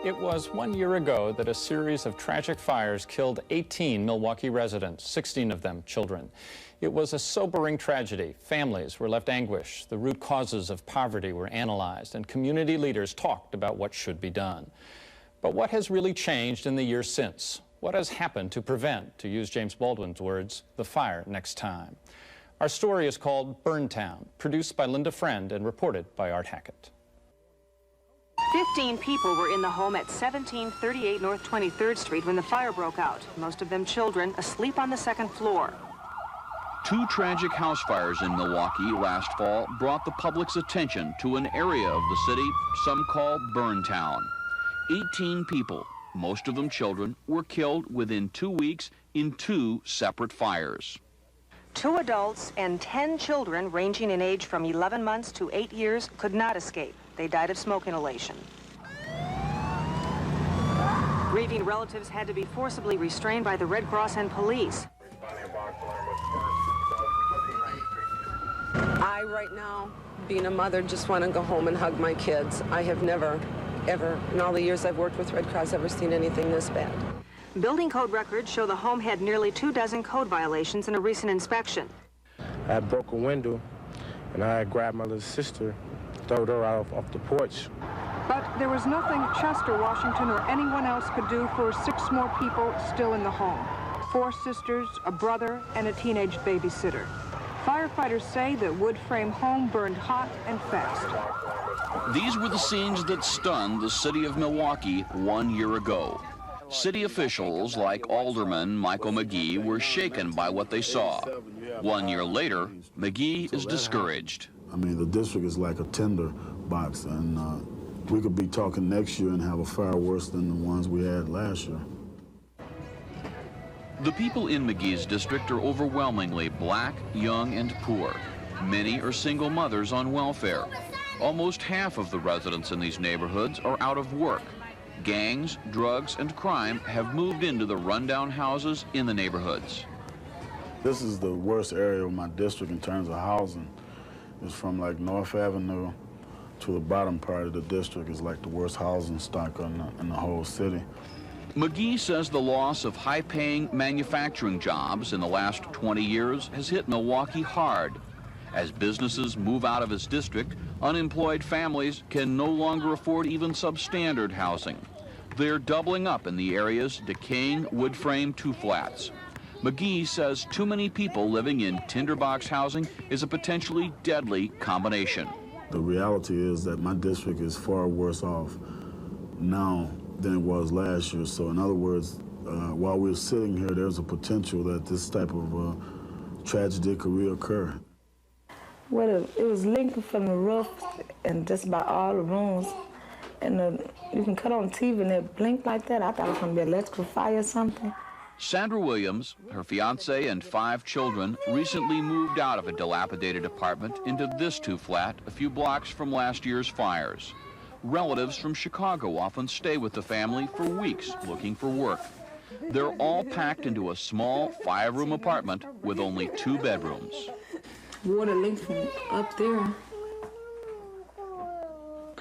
It was 1 year ago that a series of tragic fires killed 18 Milwaukee residents, 16 of them children. It was a sobering tragedy. Families were left anguished. The root causes of poverty were analyzed, and community leaders talked about what should be done. But what has really changed in the years since? What has happened to prevent, to use James Baldwin's words, the fire next time? Our story is called Burntown, produced by Linda Friend and reported by Art Hackett. 15 people were in the home at 1738 North 23rd Street when the fire broke out, most of them children, asleep on the second floor. Two tragic house fires in Milwaukee last fall brought the public's attention to an area of the city some call Burntown. 18 people, most of them children, were killed within 2 weeks in two separate fires. 2 adults and 10 children, ranging in age from 11 months to 8 years, could not escape. They died of smoke inhalation. Grieving relatives had to be forcibly restrained by the Red Cross and police. I, right now, being a mother, just want to go home and hug my kids. I have never, ever, in all the years I've worked with Red Cross, ever seen anything this bad. Building code records show the home had nearly 24 code violations in a recent inspection. I broke a window, and I grabbed my little sister, throwed her out off the porch. But there was nothing Chester, Washington, or anyone else could do for 6 more people still in the home. 4 sisters, a brother, and a teenage babysitter. Firefighters say the wood frame home burned hot and fast. These were the scenes that stunned the city of Milwaukee 1 year ago. City officials like Alderman Michael McGee were shaken by what they saw. 1 year later, McGee is discouraged. I mean, the district is like a tinder box, and we could be talking next year and have a fire worse than the ones we had last year. The people in McGee's district are overwhelmingly black, young, and poor. Many are single mothers on welfare. Almost half of the residents in these neighborhoods are out of work. Gangs, drugs, and crime have moved into the rundown houses in the neighborhoods. This is the worst area of my district in terms of housing. It's from like North Avenue to the bottom part of the district is like the worst housing stock in the whole city. McGee says the loss of high-paying manufacturing jobs in the last 20 years has hit Milwaukee hard. As businesses move out of his district, unemployed families can no longer afford even substandard housing. They're doubling up in the area's decaying wood frame 2-flats. McGee says too many people living in tinderbox housing is a potentially deadly combination. The reality is that my district is far worse off now than it was last year. So in other words, while we're sitting here, there's a potential that this type of tragedy could reoccur. Well, it was leaking from the roof and just about all the rooms. And you can cut on TV and it blinked like that. I thought it was going to be an electrical fire or something. Sandra Williams, her fiance, and 5 children recently moved out of a dilapidated apartment into this 2-flat a few blocks from last year's fires. Relatives from Chicago often stay with the family for weeks looking for work. They're all packed into a small 5-room apartment with only 2 bedrooms. Water leaked from up there.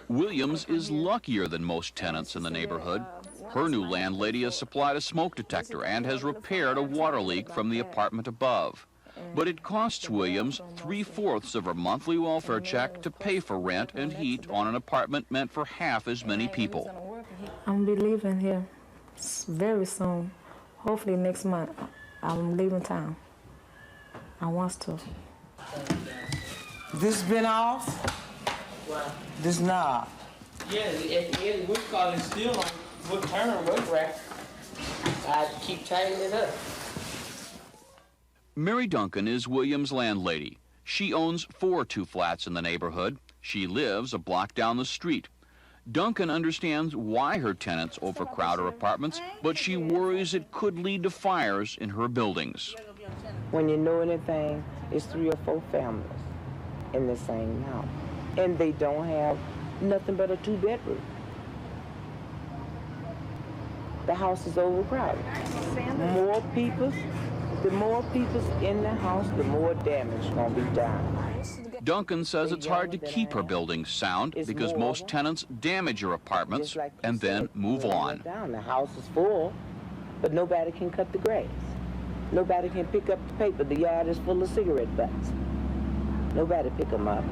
Williams is luckier than most tenants in the neighborhood. Her new landlady has supplied a smoke detector and has repaired a water leak from the apartment above. But it costs Williams 3/4 of her monthly welfare check to pay for rent and heat on an apartment meant for half as many people. I'm going to be leaving here very soon. Hopefully next month I'm leaving town. I want to. This been off? What? This knob? Yeah, at the end, wood calling still on wood turn, wood rack. I keep tightening it up. Mary Duncan is Williams' landlady. She owns 4 2-flats in the neighborhood. She lives a block down the street. Duncan understands why her tenants overcrowd her apartments, but she worries it could lead to fires in her buildings. When you know anything, it's 3 or 4 families in the same house. And they don't have nothing but a 2-bedroom. The house is overcrowded. The more people's in the house, the more damage gonna be done. Duncan says it's hard to keep her buildings sound because most tenants damage her apartments and then move on. The house is full, but nobody can cut the grass. Nobody can pick up the paper. The yard is full of cigarette butts. Nobody pick them up.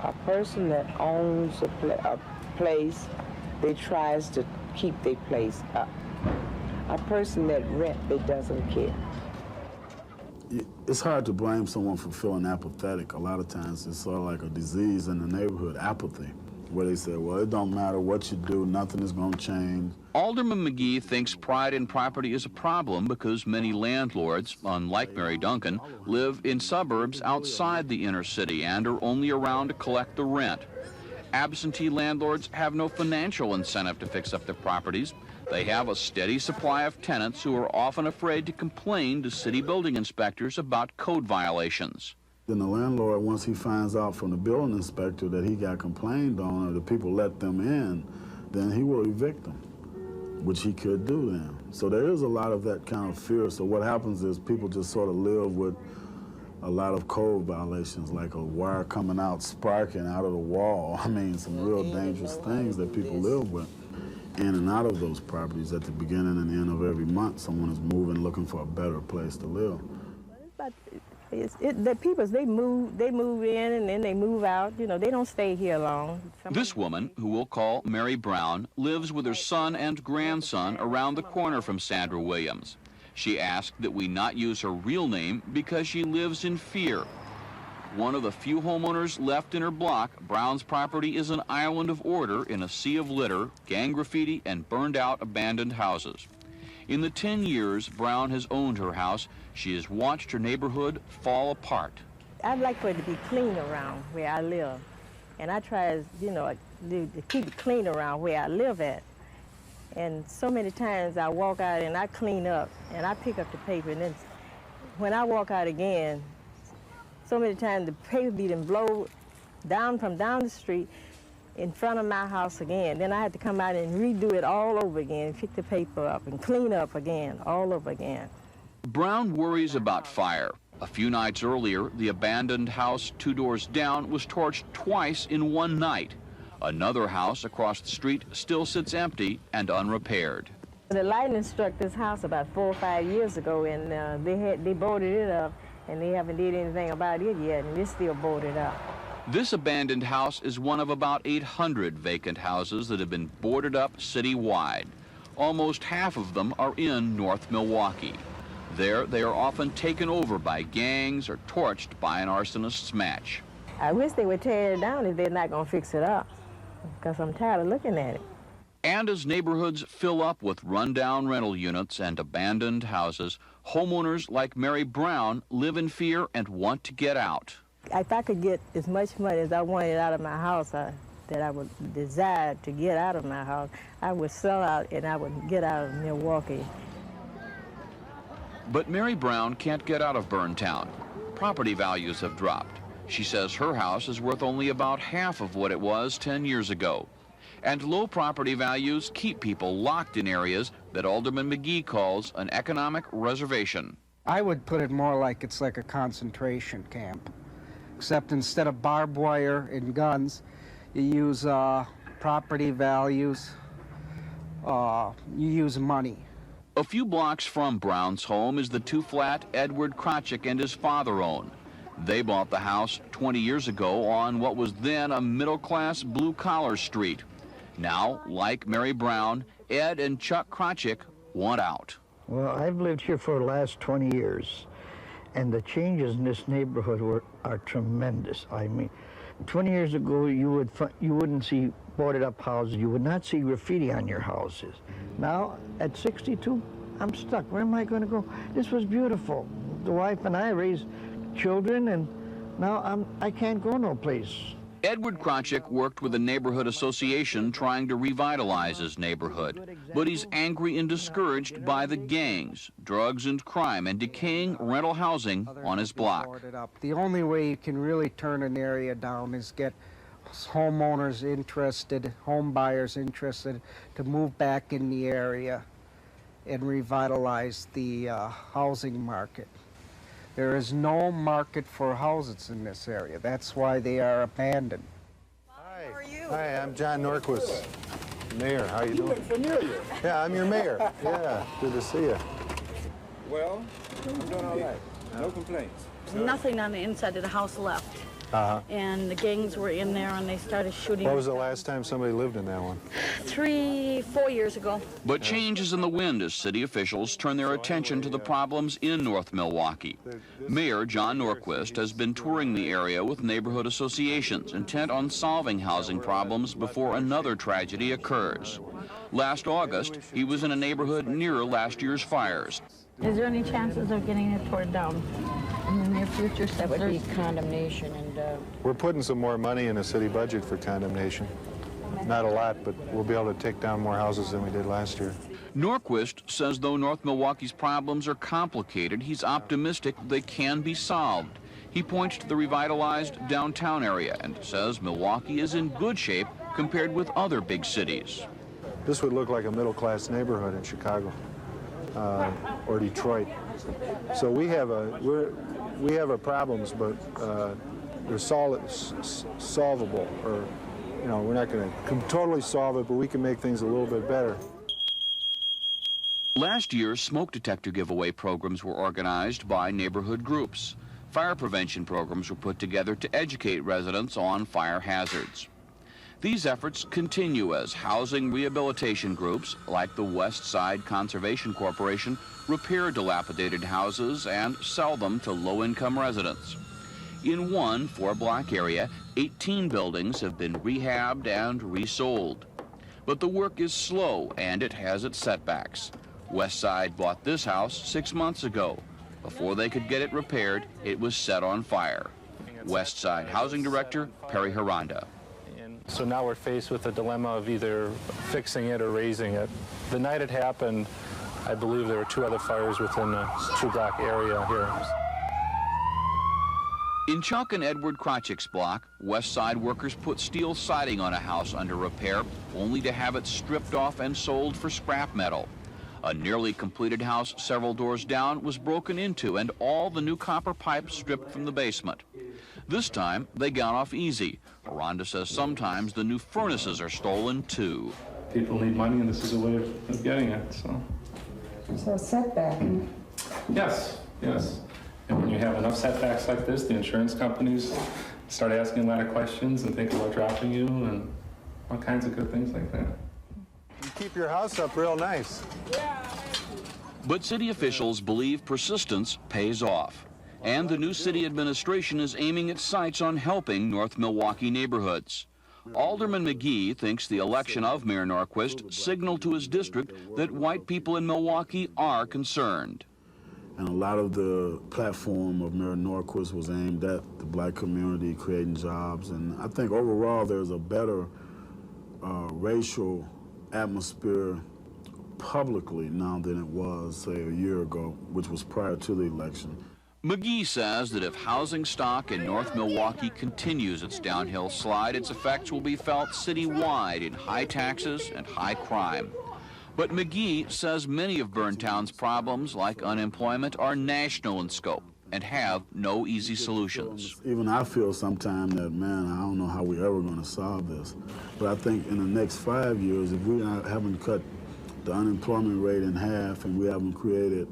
A person that owns a place, they tries to keep their place up. A person that rent, they doesn't care. It's hard to blame someone for feeling apathetic. A lot of times it's sort of like a disease in the neighborhood, apathy, where they say, well, it don't matter what you do, nothing is going to change. Alderman McGee thinks pride in property is a problem because many landlords, unlike Mary Duncan, live in suburbs outside the inner city and are only around to collect the rent. Absentee landlords have no financial incentive to fix up their properties. They have a steady supply of tenants who are often afraid to complain to city building inspectors about code violations. Then the landlord, once he finds out from the building inspector that he got complained on or the people let them in, then he will evict them, which he could do then. So there is a lot of that kind of fear. So what happens is people just sort of live with a lot of code violations, like a wire coming out, sparking out of the wall. I mean, some real dangerous things that people live with. In and out of those properties at the beginning and the end of every month, someone is moving, looking for a better place to live. The people, they move in and then they move out. You know, they don't stay here long. This woman, who we'll call Mary Brown, lives with her son and grandson around the corner from Sandra Williams. She asked that we not use her real name because she lives in fear. One of the few homeowners left in her block, Brown's property is an island of order in a sea of litter, gang graffiti, and burned-out abandoned houses. In the 10 years Brown has owned her house, she has watched her neighborhood fall apart. I'd like for it to be clean around where I live. And I try, to keep it clean around where I live at. And so many times I walk out and I clean up and I pick up the paper, and then when I walk out again, so many times the paper be blow down from down the street in front of my house again. Then I had to come out and redo it all over again, pick the paper up and clean up again, all over again. Brown worries about fire. A few nights earlier, the abandoned house 2 doors down was torched twice in one night. Another house across the street still sits empty and unrepaired. The lightning struck this house about 4 or 5 years ago, and they boarded it up, and they haven't did anything about it yet, and it's still boarded up. This abandoned house is one of about 800 vacant houses that have been boarded up citywide. Almost half of them are in North Milwaukee. There, they are often taken over by gangs or torched by an arsonist's match. I wish they would tear it down if they're not going to fix it up, because I'm tired of looking at it. And as neighborhoods fill up with rundown rental units and abandoned houses, homeowners like Mary Brown live in fear and want to get out. If I could get as much money as I wanted out of my house, that I would desire to get out of my house, I would sell out and I would get out of Milwaukee. But Mary Brown can't get out of Burntown. Property values have dropped. She says her house is worth only about half of what it was 10 years ago. And low property values keep people locked in areas that Alderman McGee calls an economic reservation. I would put it more like it's like a concentration camp, except instead of barbed wire and guns, you use property values, you use money. A few blocks from Brown's home is the 2-flat Edward Krachik and his father own. They bought the house 20 years ago on what was then a middle-class blue-collar street. Now, like Mary Brown, Ed and Chuck Krachik want out. Well, I've lived here for the last 20 years, and the changes in this neighborhood are tremendous. I mean, 20 years ago, you wouldn't see boarded-up houses. You would not see graffiti on your houses. Now, at 62, I'm stuck. Where am I going to go? This was beautiful. The wife and I raised children, and now I can't go no place. Edward Krachik worked with a neighborhood association trying to revitalize his neighborhood, but he's angry and discouraged by the gangs, drugs and crime, and decaying rental housing on his block. The only way you can really turn an area down is get homeowners interested, home buyers interested to move back in the area and revitalize the housing market. There is no market for houses in this area. That's why they are abandoned. Hi. How are you? Hi, I'm John Norquist, mayor. How you doing? You look familiar. Yeah, I'm your mayor. Yeah, good to see you. Well, I'm doing all right. No complaints. Nothing on the inside of the house left. And the gangs were in there and they started shooting. What was the last time somebody lived in that one? 3-4 years ago. But change is in the wind as city officials turn their attention to the problems in North Milwaukee. Mayor John Norquist has been touring the area with neighborhood associations intent on solving housing problems before another tragedy occurs. Last August, he was in a neighborhood near last year's fires. Is there any chances of getting it torn down in the near future? That would be condemnation, and We're putting some more money in the city budget for condemnation. Not a lot, but we'll be able to take down more houses than we did last year. Norquist says though North Milwaukee's problems are complicated, he's optimistic they can be solved. He points to the revitalized downtown area and says Milwaukee is in good shape compared with other big cities. This would look like a middle-class neighborhood in Chicago or Detroit. So we have our problems, but they're solvable. Or, you know, we're not going to totally solve it, but we can make things a little bit better. Last year, smoke detector giveaway programs were organized by neighborhood groups. Fire prevention programs were put together to educate residents on fire hazards. These efforts continue as housing rehabilitation groups, like the Westside Conservation Corporation, repair dilapidated houses and sell them to low-income residents. In one 4-block area, 18 buildings have been rehabbed and resold. But the work is slow and it has its setbacks. Westside bought this house 6 months ago. Before they could get it repaired, it was set on fire. Westside Housing Director Perry Haranda. So now we're faced with the dilemma of either fixing it or raising it. The night it happened, I believe there were 2 other fires within a 2-block area here. In Chuck and Edward Krachik's block, Westside workers put steel siding on a house under repair, only to have it stripped off and sold for scrap metal. A nearly completed house several doors down was broken into and all the new copper pipes stripped from the basement. This time, they got off easy. Aranda says sometimes the new furnaces are stolen, too. People need money, and this is a way of getting it, so. So setback. Yes, yes. And when you have enough setbacks like this, the insurance companies start asking a lot of questions and think about dropping you and all kinds of good things like that. You keep your house up real nice. But city officials believe persistence pays off. And the new city administration is aiming its sights on helping North Milwaukee neighborhoods. Alderman McGee thinks the election of Mayor Norquist signaled to his district that white people in Milwaukee are concerned. And a lot of the platform of Mayor Norquist was aimed at the black community, creating jobs. And I think overall there's a better racial atmosphere publicly now than it was, say, a year ago, which was prior to the election. McGee says that if housing stock in North Milwaukee continues its downhill slide, its effects will be felt citywide in high taxes and high crime. But McGee says many of Burntown's problems, like unemployment, are national in scope and have no easy solutions. Even I feel sometimes that, man, I don't know how we're ever going to solve this. But I think in the next 5 years, if we haven't cut the unemployment rate in half and we haven't created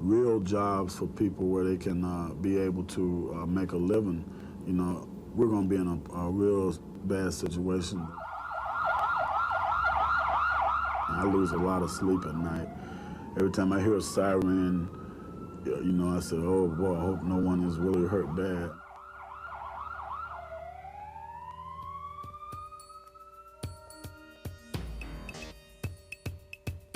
real jobs for people where they can be able to make a living, you know, we're going to be in a real bad situation. I lose a lot of sleep at night. Every time I hear a siren, you know, I say, oh boy, I hope no one is really hurt bad.